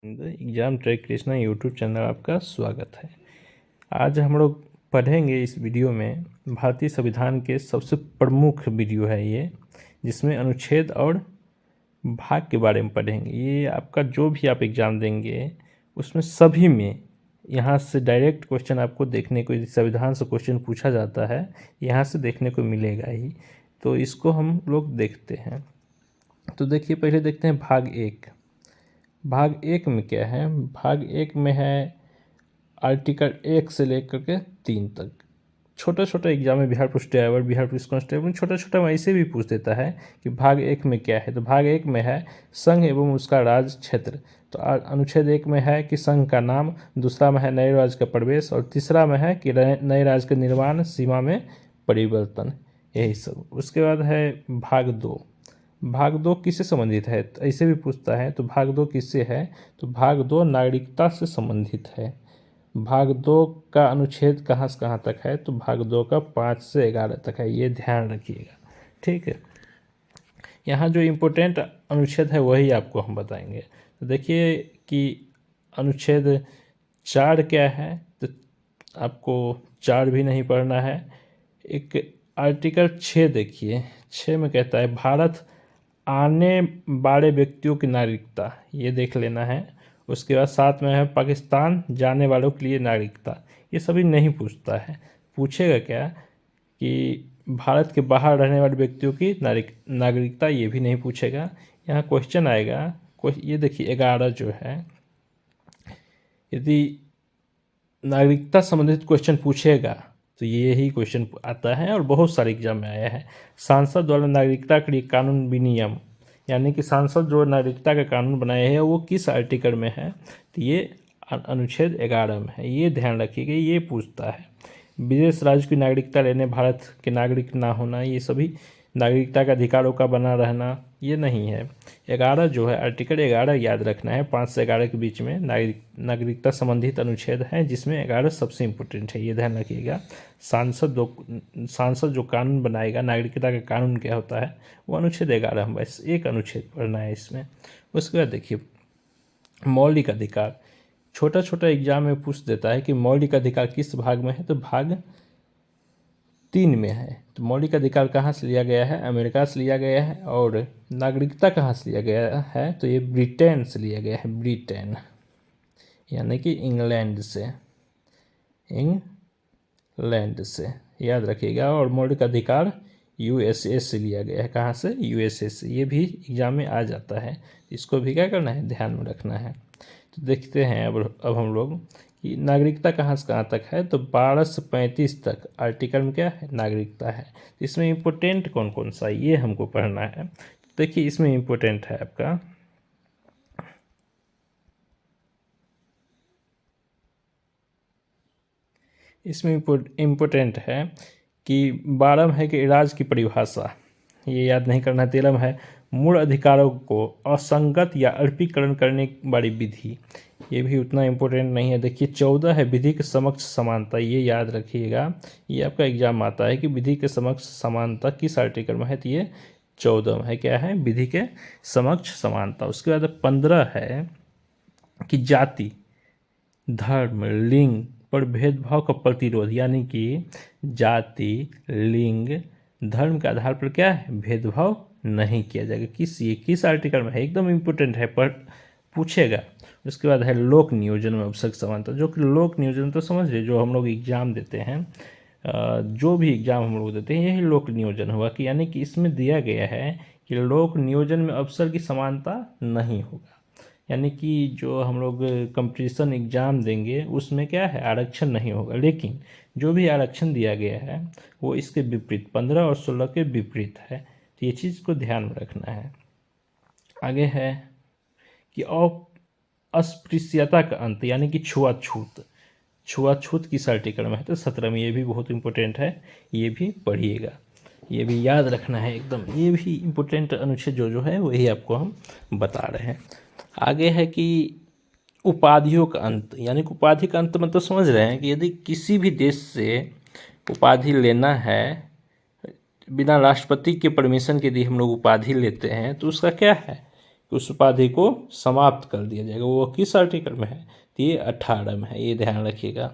Exam track Krishna YouTube channel आपका स्वागत है। आज हम लोग पढ़ेंगे इस वीडियो में भारतीय संविधान के सबसे प्रमुख वीडियो है ये, जिसमें अनुच्छेद और भाग के बारे में पढ़ेंगे। ये आपका जो भी आप एग्ज़ाम देंगे उसमें सभी में यहाँ से डायरेक्ट क्वेश्चन आपको देखने को, संविधान से क्वेश्चन पूछा जाता है, यहाँ से देखने को मिलेगा ही। तो इसको हम लोग देखते हैं। तो देखिए, पहले देखते हैं भाग एक। भाग एक में क्या है? भाग एक में है आर्टिकल 1 से लेकर के 3 तक। छोटा छोटा एग्जाम में Bihar police driver, Bihar police constable, छोटा छोटा वैसे भी पूछ देता है कि भाग एक में क्या है। तो भाग एक में है संघ एवं उसका राज क्षेत्र। तो अनुच्छेद 1 में है कि संघ का नाम, दूसरा में है नए राज्य का प्रवेश, और तीसरा में है कि नए राज्य के निर्माण, सीमा में परिवर्तन, यही सब। उसके बाद है भाग 2। भाग 2 किससे संबंधित है? ऐसे भी पूछता है। तो भाग 2 किससे है? तो भाग 2 नागरिकता से संबंधित है। भाग 2 का अनुच्छेद कहाँ से कहाँ तक है? तो भाग 2 का 5 से 11 तक है, ये ध्यान रखिएगा, ठीक है। यहाँ जो इम्पोर्टेंट अनुच्छेद है वही आपको हम बताएंगे। तो देखिए कि अनुच्छेद 4 क्या है, तो आपको 4 भी नहीं पढ़ना है। एक आर्टिकल 6 देखिए, 6 में कहता है भारत आने वाले व्यक्तियों की नागरिकता, ये देख लेना है। उसके बाद 7 में है पाकिस्तान जाने वालों के लिए नागरिकता। ये सभी नहीं पूछता है। पूछेगा क्या कि भारत के बाहर रहने वाले व्यक्तियों की नागरिकता, ये भी नहीं पूछेगा। यहाँ क्वेश्चन आएगा, ये देखिए 11 जो है, यदि नागरिकता संबंधित क्वेश्चन पूछेगा तो ये ही क्वेश्चन आता है और बहुत सारे एग्जाम में आया है। सांसद द्वारा नागरिकता के लिए कानून विनियम, यानी कि सांसद जो नागरिकता का कानून बनाए हैं वो किस आर्टिकल में है? तो ये अनुच्छेद 11 में है, ये ध्यान रखिएगा, ये पूछता है। विदेश राज्य की नागरिकता लेने भारत के नागरिक ना होना, ये सभी नागरिकता का अधिकारों का बना रहना, ये नहीं है। 11 जो है, आर्टिकल 11 याद रखना है। 5 से 11 के बीच में नागरिकता संबंधित अनुच्छेद है, जिसमें 11 सबसे इम्पोर्टेंट है, ये ध्यान रखिएगा। सांसद जो कानून बनाएगा, नागरिकता का कानून क्या होता है, वो अनुच्छेद 11 हम बस एक अनुच्छेद पढ़ना है इसमें। उसके बाद देखिए मौलिक अधिकार, छोटा छोटा एग्जाम में पूछ देता है कि मौलिक अधिकार किस भाग में है? तो भाग 3 में है। तो मौलिक अधिकार कहाँ से लिया गया है? अमेरिका से लिया गया है। और नागरिकता कहाँ से लिया गया है? तो ये ब्रिटेन से लिया गया है, ब्रिटेन यानी कि इंग्लैंड से, इंग्लैंड से, याद रखिएगा। और मौलिक अधिकार यूएसए से लिया गया है। कहाँ से? यूएसए से। ये भी एग्जाम में आ जाता है, इसको भी क्या करना है, ध्यान में रखना है। तो देखते हैं अब हम लोग कि नागरिकता कहाँ से कहाँ तक है। तो 12 से 35 तक आर्टिकल में क्या है, नागरिकता है। इसमें इम्पोर्टेंट कौन कौन सा, ये हमको पढ़ना है। तो देखिए इसमें इम्पोर्टेंट है आपका, इसमें इम्पोर्टेंट है कि 12 में है कि राज्य की परिभाषा, ये याद नहीं करना। 13 में है मूल अधिकारों को असंगत या अल्पीकरण करने वाली विधि, ये भी उतना इम्पोर्टेंट नहीं है। देखिए 14 है विधि के समक्ष समानता, ये याद रखिएगा, ये आपका एग्जाम आता है कि विधि के समक्ष समानता किस आर्टिकल में है। तो ये 14 में है, क्या है, विधि के समक्ष समानता। उसके बाद 15 है कि जाति, धर्म, लिंग पर भेदभाव का प्रतिरोध, यानी कि जाति, लिंग, धर्म के आधार पर क्या है, भेदभाव नहीं किया जाएगा। किस आर्टिकल में है, एकदम इम्पोर्टेंट है, पर पूछेगा। उसके बाद है लोक नियोजन में अवसर समानता, जो कि लोक नियोजन तो समझ लीजिए, जो हम लोग एग्जाम देते हैं, जो भी एग्जाम हम लोग देते हैं यही लोक नियोजन हुआ, कि यानी कि इसमें दिया गया है कि लोक नियोजन में अवसर की समानता नहीं होगा। यानी कि जो हम लोग कंपटीशन एग्ज़ाम देंगे उसमें क्या है, आरक्षण नहीं होगा। लेकिन जो भी आरक्षण दिया गया है वो इसके विपरीत, 15 और 16 के विपरीत है। तो ये चीज़ को ध्यान में रखना है। आगे है कि अस्पृश्यता का अंत, यानी कि छुआछूत, छुआछूत किस आर्टिकल में है? तो 17 में। ये भी बहुत इंपॉर्टेंट है, ये भी पढ़िएगा, ये भी याद रखना है एकदम। ये भी इम्पोर्टेंट अनुच्छेद जो है वही आपको हम बता रहे हैं। आगे है कि उपाधियों का अंत, यानी कि उपाधि का अंत मतलब समझ रहे हैं कि यदि किसी भी देश से उपाधि लेना है, बिना राष्ट्रपति के परमिशन के यदि हम लोग उपाधि लेते हैं तो उसका क्या है, उस उपाधि को समाप्त कर दिया जाएगा। वो किस आर्टिकल में है? तो ये 18 में है, ये ध्यान रखिएगा।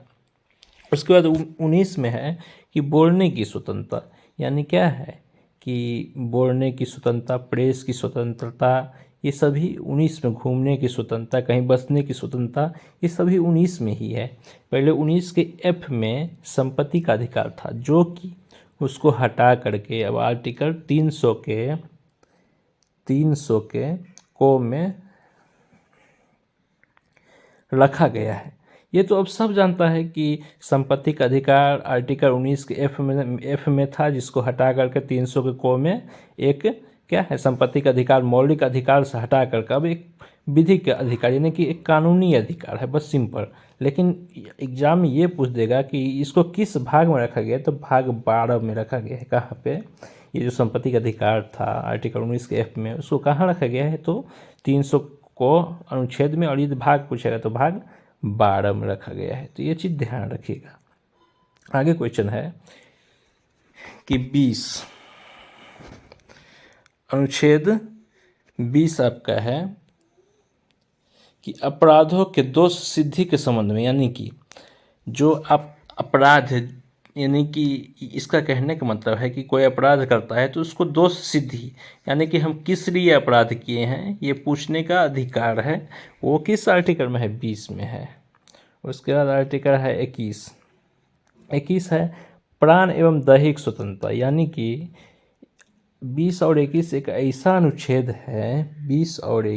उसके बाद 19 में है कि बोलने की स्वतंत्रता, यानी क्या है कि बोलने की स्वतंत्रता, प्रेस की स्वतंत्रता, ये सभी 19 में, घूमने की स्वतंत्रता, कहीं बसने की स्वतंत्रता, ये सभी 19 में ही है। पहले 19 के एफ में संपत्ति का अधिकार था, जो कि उसको हटा करके अब आर्टिकल 300 के को में रखा गया है। ये तो अब सब जानता है कि संपत्ति का अधिकार आर्टिकल 19 के एफ में था, जिसको हटा करके 300 के को में एक क्या है, संपत्ति का अधिकार मौलिक अधिकार से हटा करके अब एक विधिक अधिकार, यानी कि एक कानूनी अधिकार है, बस सिंपल। लेकिन एग्जाम में ये पूछ देगा कि इसको किस भाग में रखा गया है, तो भाग 12 में रखा गया है। कहाँ पे? ये जो संपत्ति का अधिकार था आर्टिकल 19 के एफ में, उसको कहाँ रखा गया है? तो 300 को अनुच्छेद में, और यदि भाग पूछेगा तो भाग 12 में रखा गया है। तो ये चीज़ ध्यान रखिएगा। आगे क्वेश्चन है कि 20 अनुच्छेद 20 आपका है कि अपराधों के दोष सिद्धि के संबंध में, यानी कि जो अपराध है, यानी कि इसका कहने का मतलब है कि कोई अपराध करता है तो उसको दोष सिद्धि, यानी कि हम किस लिए अपराध किए हैं ये पूछने का अधिकार है। वो किस आर्टिकल में है? 20 में है। उसके बाद आर्टिकल है 21 है प्राण एवं दैहिक स्वतंत्रता, यानी कि 20 और 21 एक ऐसा अनुच्छेद है, 20 और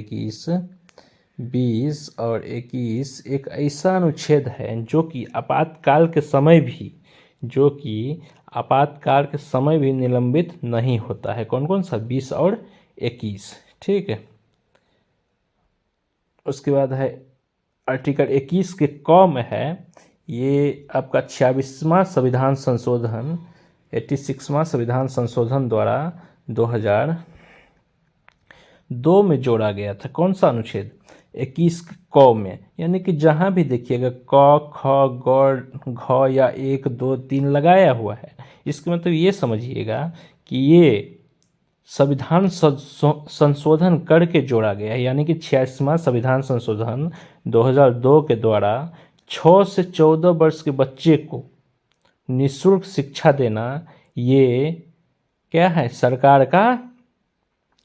21 एक ऐसा अनुच्छेद है जो कि आपातकाल के समय भी निलंबित नहीं होता है। कौन कौन सा? 20 और 21, ठीक है। उसके बाद है आर्टिकल 21 के क में है, ये आपका 86वां संविधान संशोधन, 86वां संविधान संशोधन द्वारा 2002 में जोड़ा गया था। कौन सा अनुच्छेद? 21 क में, यानी कि जहाँ भी देखिएगा क, ख, ग, घ या 1, 2, 3 लगाया हुआ है, इसका मतलब ये समझिएगा कि ये संविधान संशोधन करके जोड़ा गया है, यानी कि 86वां संविधान संशोधन 2002 के द्वारा 6 से 14 वर्ष के बच्चे को निःशुल्क शिक्षा देना, ये क्या है? सरकार का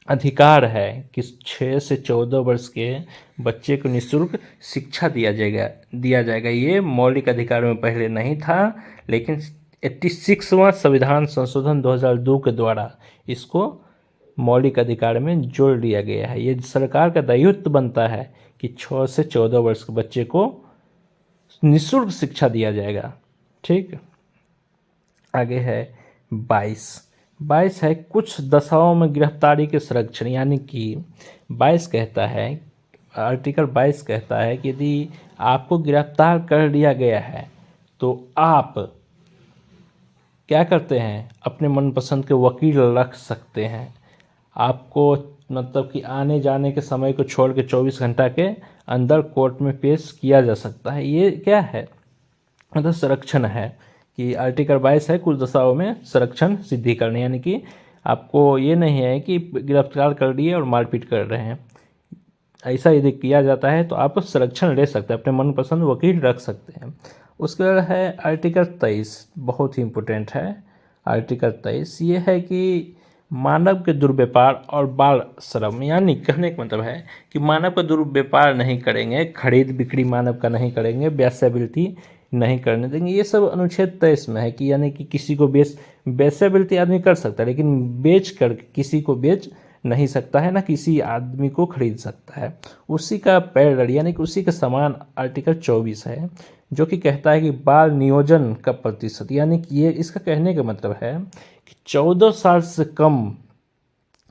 अधिकार है कि 6 से 14 वर्ष के बच्चे को निःशुल्क शिक्षा दिया जाएगा। ये मौलिक अधिकार में पहले नहीं था, लेकिन 86वां संविधान संशोधन 2002 के द्वारा इसको मौलिक अधिकार में जोड़ लिया गया है। ये सरकार का दायित्व बनता है कि 6 से 14 वर्ष के बच्चे को निःशुल्क शिक्षा दिया जाएगा, ठीक। आगे है 22 है कुछ दशाओं में गिरफ्तारी के संरक्षण, यानी कि 22 कहता है, आर्टिकल 22 कहता है कि यदि आपको गिरफ्तार कर लिया गया है तो आप क्या करते हैं? अपने मनपसंद के वकील रख सकते हैं। आपको मतलब कि आने जाने के समय को छोड़ के 24 घंटा के अंदर कोर्ट में पेश किया जा सकता है। ये क्या है? मतलब संरक्षण है कि आर्टिकल 22 है कुछ दशाओं में संरक्षण सिद्धि करने, यानी कि आपको ये नहीं है कि गिरफ्तार कर लिए और मारपीट कर रहे हैं। ऐसा यदि किया जाता है तो आप संरक्षण ले सकते हैं, अपने मनपसंद वकील रख सकते हैं। उसके बाद है आर्टिकल 23, बहुत ही इम्पोर्टेंट है। आर्टिकल 23 ये है कि मानव के दुर्व्यापार और बाल श्रम, यानी कहने का मतलब है कि मानव का दुर्व्यापार नहीं करेंगे, खरीद बिक्री मानव का नहीं करेंगे, वेश्यावृत्ति नहीं करने देंगे। ये सब अनुच्छेद 23 में है कि यानी कि किसी को वेश्यावृत्ति आदमी कर सकता है, लेकिन बेच कर किसी को बेच नहीं सकता है, ना किसी आदमी को खरीद सकता है। उसी का पैरेलल यानी कि उसी का समान आर्टिकल 24 है, जो कि कहता है कि बाल नियोजन का प्रतिशत, यानी कि ये इसका कहने का मतलब है कि 14 साल से कम,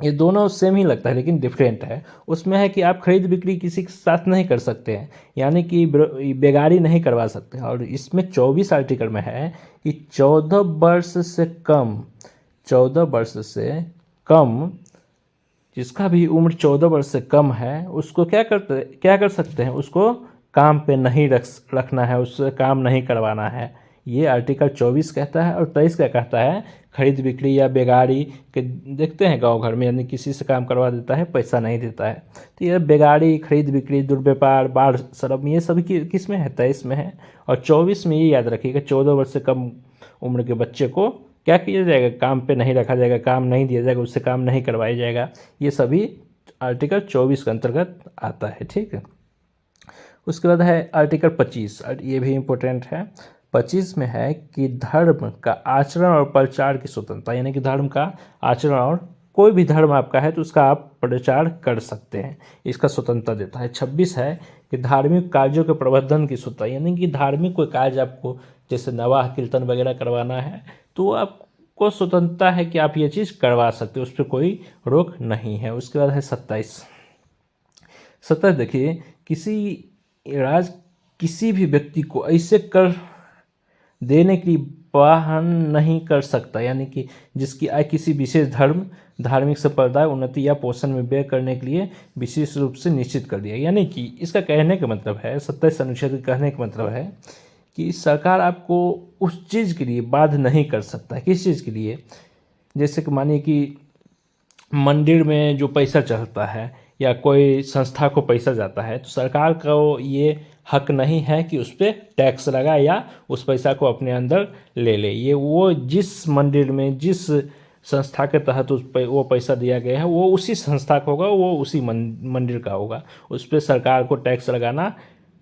ये दोनों सेम ही लगता है लेकिन डिफरेंट है। उसमें है कि आप खरीद बिक्री किसी के साथ नहीं कर सकते हैं, यानी कि बेगारी नहीं करवा सकते हैं। और इसमें 24 आर्टिकल में है कि 14 वर्ष से कम जिसका भी उम्र 14 वर्ष से कम है उसको क्या कर सकते हैं? उसको काम पे नहीं रखना है, उससे काम नहीं करवाना है, ये आर्टिकल 24 कहता है। और 23 क्या कहता है, खरीद बिक्री या बेगारी के देखते हैं गांव घर में, यानी किसी से काम करवा देता है, पैसा नहीं देता है, तो ये बेगारी, खरीद बिक्री, दुर्व्यापार, बाढ़, शराब, ये सभी किस में है, 23 में है। और 24 में ये याद रखिएगा, 14 वर्ष से कम उम्र के बच्चे को क्या किया जाएगा, काम पे नहीं रखा जाएगा, काम नहीं दिया जाएगा, उससे काम नहीं करवाया जाएगा। ये सभी आर्टिकल 24 के अंतर्गत आता है। ठीक है, उसके बाद है आर्टिकल 25, ये भी इम्पोर्टेंट है। 25 में है कि धर्म का आचरण और प्रचार की स्वतंत्रता, यानी कि धर्म का आचरण और कोई भी धर्म आपका है तो उसका आप प्रचार कर सकते हैं, इसका स्वतंत्रता देता है। 26 है कि धार्मिक कार्यों के प्रबंधन की स्वतंत्रता, यानी कि धार्मिक कोई कार्य आपको जैसे नवाह कीर्तन वगैरह करवाना है तो आपको स्वतंत्रता है कि आप ये चीज़ करवा सकते हो, उस पर कोई रोक नहीं है। उसके बाद है 27। देखिए, किसी भी व्यक्ति को ऐसे कर देने के लिए वाहन नहीं कर सकता, यानी कि जिसकी आय किसी विशेष धार्मिक संप्रदाय, उन्नति या पोषण में व्यय करने के लिए विशेष रूप से निश्चित कर दिया। यानी कि इसका कहने का मतलब है, 27 अनुच्छेद का कहने का मतलब है कि सरकार आपको उस चीज़ के लिए बाध्य नहीं कर सकता है। किस चीज़ के लिए, जैसे कि मानिए कि मंदिर में जो पैसा चढ़ता है या कोई संस्था को पैसा जाता है तो सरकार को ये हक नहीं है कि उस पर टैक्स लगा या उस पैसा को अपने अंदर ले ले। ये वो जिस मंदिर में जिस संस्था के तहत वो पैसा दिया गया है वो उसी संस्था का होगा, वो उसी मंदिर का होगा, उस पर सरकार को टैक्स लगाना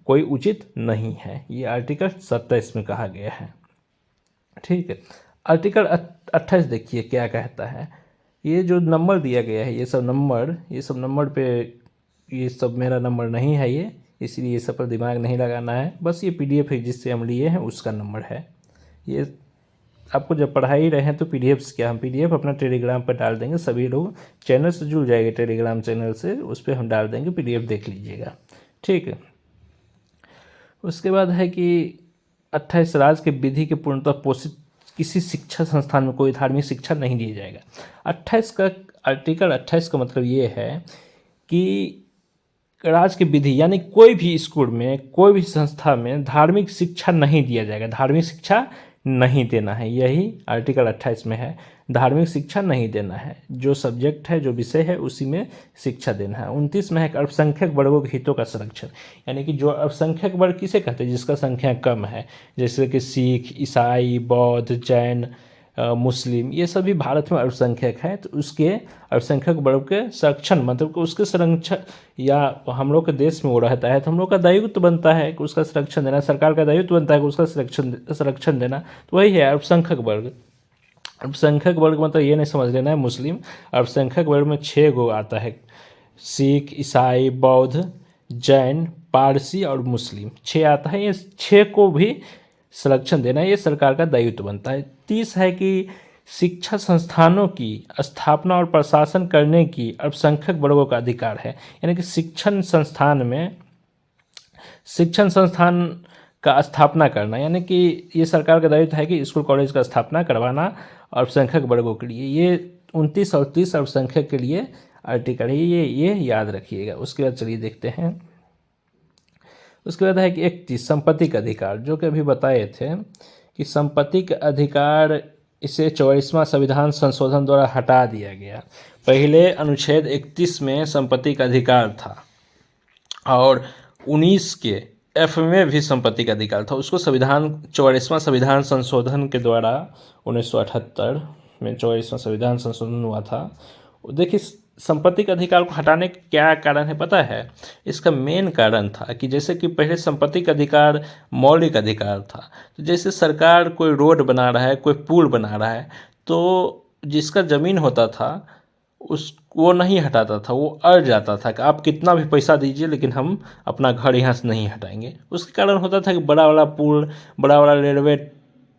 कोई उचित नहीं है। ये आर्टिकल 27 में कहा गया है। ठीक है, आर्टिकल 28 देखिए क्या कहता है। ये जो नंबर दिया गया है, ये सब नंबर पे, ये सब मेरा नंबर नहीं है ये, इसलिए ये सब पर दिमाग नहीं लगाना है। बस ये PDF है जिससे हम लिए हैं उसका नंबर है। ये आपको जब पढ़ा ही रहे हैं तो PDF क्या, हम PDF अपना टेलीग्राम पर डाल देंगे, सभी लोग चैनल से जुड़ जाएंगे, टेलीग्राम चैनल से, उस पर हम डाल देंगे, PDF देख लीजिएगा। ठीक है, उसके बाद है कि 28 राज्य के विधि के पूर्णतः पोषित किसी शिक्षा संस्थान में कोई धार्मिक शिक्षा नहीं दिया जाएगा। 28 का आर्टिकल 28 का मतलब ये है कि राज्य की विधि, यानी कोई भी स्कूल में, कोई भी संस्था में धार्मिक शिक्षा नहीं दिया जाएगा, धार्मिक शिक्षा नहीं देना है। यही आर्टिकल 28 में है, धार्मिक शिक्षा नहीं देना है, जो सब्जेक्ट है, जो विषय है उसी में शिक्षा देना है। 29 में है अल्पसंख्यक वर्गों के हितों का संरक्षण, यानी कि जो अल्पसंख्यक वर्ग किसे कहते हैं, जिसका संख्या कम है, जैसे कि सिख, ईसाई, बौद्ध, जैन, मुस्लिम, ये सभी भारत में अल्पसंख्यक हैं, तो उसके अल्पसंख्यक वर्ग के संरक्षण, मतलब कि उसके संरक्षण, या हम लोग के देश में वो रहता है तो हम लोग का दायित्व बनता है कि उसका संरक्षण देना, सरकार का दायित्व बनता है कि उसका संरक्षण देना। तो वही है अल्पसंख्यक वर्ग। अल्पसंख्यक वर्ग मतलब ये नहीं समझ लेना है मुस्लिम, अल्पसंख्यक वर्ग में 6 गो आता है, सिख, ईसाई, बौद्ध, जैन, पारसी और मुस्लिम, 6 आता है। ये 6 को भी संरक्षण देना ये सरकार का दायित्व बनता है। 30 है कि शिक्षा संस्थानों की स्थापना और प्रशासन करने की अल्पसंख्यक वर्गों का अधिकार है, यानी कि शिक्षण संस्थान का स्थापना करना, यानी कि ये सरकार का दायित्व है कि स्कूल कॉलेज का स्थापना करवाना अल्पसंख्यक वर्गों के लिए। ये 29 और 30 अल्पसंख्यक के लिए आर्टिकल है, ये याद रखिएगा। उसके बाद चलिए देखते हैं, उसके बाद है कि 31 संपत्ति का अधिकार, जो कि अभी बताए थे कि संपत्ति का अधिकार, इसे 44वां संविधान संशोधन द्वारा हटा दिया गया। पहले अनुच्छेद 31 में संपत्ति का अधिकार था और 19 के F में भी संपत्ति का अधिकार था, उसको 44वां संविधान संशोधन के द्वारा 1978 में 44वां संविधान संशोधन हुआ था। देखिए संपत्ति के अधिकार को हटाने का क्या कारण है पता है, इसका मेन कारण था कि जैसे कि पहले संपत्ति का अधिकार मौलिक अधिकार था, तो जैसे सरकार कोई रोड बना रहा है, कोई पुल बना रहा है, तो जिसका ज़मीन होता था वो नहीं हटाता था, वो अड़ जाता था कि आप कितना भी पैसा दीजिए लेकिन हम अपना घर यहाँ से नहीं हटाएंगे। उसके कारण होता था कि बड़ा वाला पुल, बड़ा वाला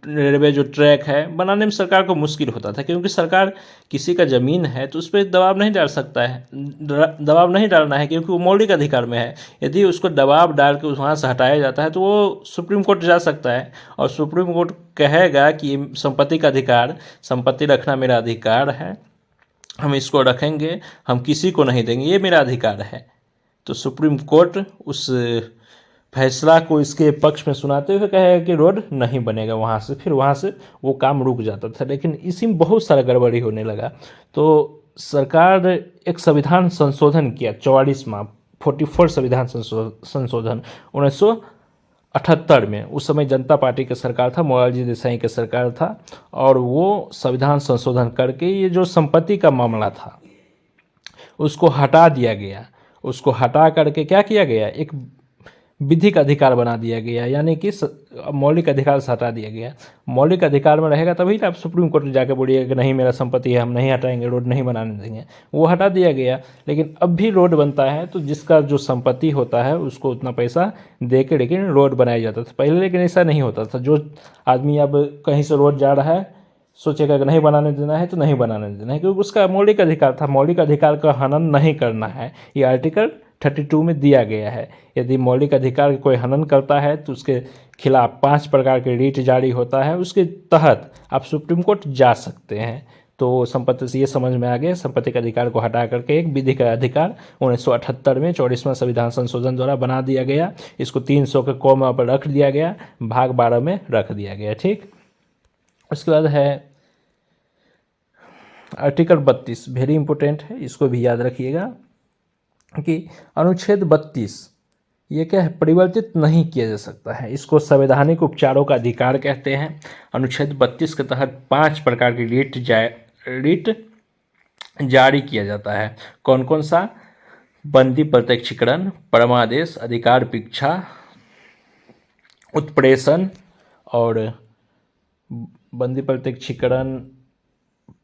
रेलवे जो ट्रैक है बनाने में सरकार को मुश्किल होता था, क्योंकि सरकार किसी का ज़मीन है तो उस पर दबाव नहीं डाल सकता है, दबाव नहीं डालना है क्योंकि वो मौलिक अधिकार में है। यदि उसको दबाव डाल के वहाँ से हटाया जाता है तो वो सुप्रीम कोर्ट जा सकता है और सुप्रीम कोर्ट कहेगा कि संपत्ति का अधिकार, संपत्ति रखना मेरा अधिकार है, हम इसको रखेंगे, हम किसी को नहीं देंगे, ये मेरा अधिकार है। तो सुप्रीम कोर्ट उस फैसला को इसके पक्ष में सुनाते हुए कहेगा कि रोड नहीं बनेगा वहाँ से, फिर वहाँ से वो काम रुक जाता था। लेकिन इसी में बहुत सारा गड़बड़ी होने लगा, तो सरकार ने एक संविधान संशोधन किया, 44वां संविधान संशोधन 1978 में। उस समय जनता पार्टी की सरकार था, मोरारजी देसाई की सरकार था, और वो संविधान संशोधन करके ये जो संपत्ति का मामला था उसको हटा दिया गया। उसको हटा करके क्या किया गया, एक विधिक अधिकार बना दिया गया, यानी कि मौलिक अधिकार से हटा दिया गया। मौलिक अधिकार में रहेगा तभी तो आप सुप्रीम कोर्ट में जाकर बोलिएगा कि नहीं मेरा संपत्ति है, हम नहीं हटाएंगे, रोड नहीं बनाने देंगे। वो हटा दिया गया। लेकिन अब भी रोड बनता है तो जिसका जो संपत्ति होता है उसको उतना पैसा दे के लेकिन रोड बनाया जाता था पहले। लेकिन ऐसा नहीं होता था। जो आदमी अब कहीं से रोड जा रहा है सोचेगा कि नहीं बनाने देना है तो नहीं बनाने देना है, क्योंकि उसका मौलिक अधिकार था। मौलिक अधिकार का हनन नहीं करना है, ये आर्टिकल 32 में दिया गया है। यदि मौलिक अधिकार कोई हनन करता है तो उसके खिलाफ 5 प्रकार के रिट जारी होता है, उसके तहत आप सुप्रीम कोर्ट जा सकते हैं। तो संपत्ति से ये समझ में आ गया, संपत्ति के अधिकार को हटा करके एक विधि का अधिकार 1978 में 44वां संविधान संशोधन द्वारा बना दिया गया। इसको 300 के कॉमा पर रख दिया गया, भाग 12 में रख दिया गया। ठीक, उसके बाद है आर्टिकल 32, वेरी इंपॉर्टेंट है, इसको भी याद रखिएगा कि अनुच्छेद 32 ये क्या है, परिवर्तित नहीं किया जा सकता है। इसको संवैधानिक उपचारों का अधिकार कहते हैं। अनुच्छेद 32 के तहत 5 प्रकार की रिट जारी किया जाता है। कौन कौन सा? बंदी प्रत्यक्षीकरण, परमादेश, अधिकार परीक्षा, उत्प्रेषण और बंदी प्रत्यक्षीकरण,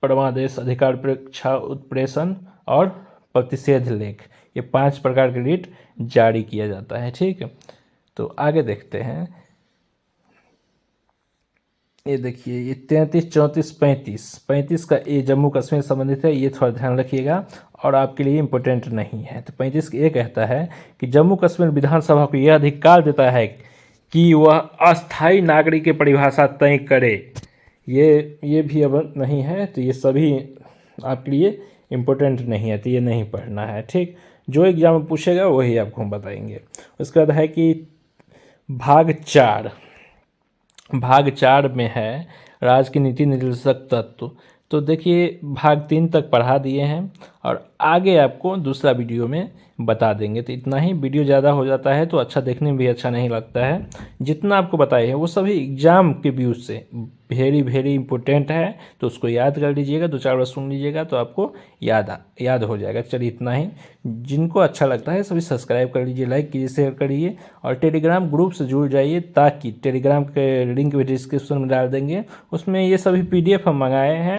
परमादेश, अधिकार परीक्षा, उत्प्रेषण और प्रतिषेध लेख, ये 5 प्रकार के रिट जारी किया जाता है। ठीक है, तो आगे देखते हैं। ये देखिए, ये 33, 34, 35 का ये जम्मू कश्मीर से संबंधित है, ये थोड़ा ध्यान रखिएगा और आपके लिए इम्पोर्टेंट नहीं है। तो 35 ये कहता है कि जम्मू कश्मीर विधानसभा को यह अधिकार देता है कि वह अस्थायी नागरिक की परिभाषा तय करे। ये भी अब नहीं है, तो ये सभी आपके लिए इम्पोर्टेंट नहीं है, तो ये नहीं पढ़ना है। ठीक, जो एग्जाम में पूछेगा वही आपको हम बताएंगे। उसके बाद है कि भाग 4 में है राज्य की नीति निर्देशक तत्व। तो देखिए भाग 3 तक पढ़ा दिए हैं और आगे आपको दूसरा वीडियो में बता देंगे। तो इतना ही, वीडियो ज़्यादा हो जाता है तो अच्छा देखने में भी अच्छा नहीं लगता है। जितना आपको बताए हैं वो सभी एग्जाम के व्यू से वेरी इंपॉर्टेंट है, तो उसको याद कर लीजिएगा, 2-4 बार सुन लीजिएगा तो आपको याद हो जाएगा। चलिए इतना ही, जिनको अच्छा लगता है सभी सब्सक्राइब कर लीजिए, लाइक कीजिए, शेयर करिए और टेलीग्राम ग्रुप से जुड़ जाइए, ताकि टेलीग्राम के लिंक भी डिस्क्रिप्शन में डाल देंगे। उसमें ये सभी PDF हम मंगाए हैं।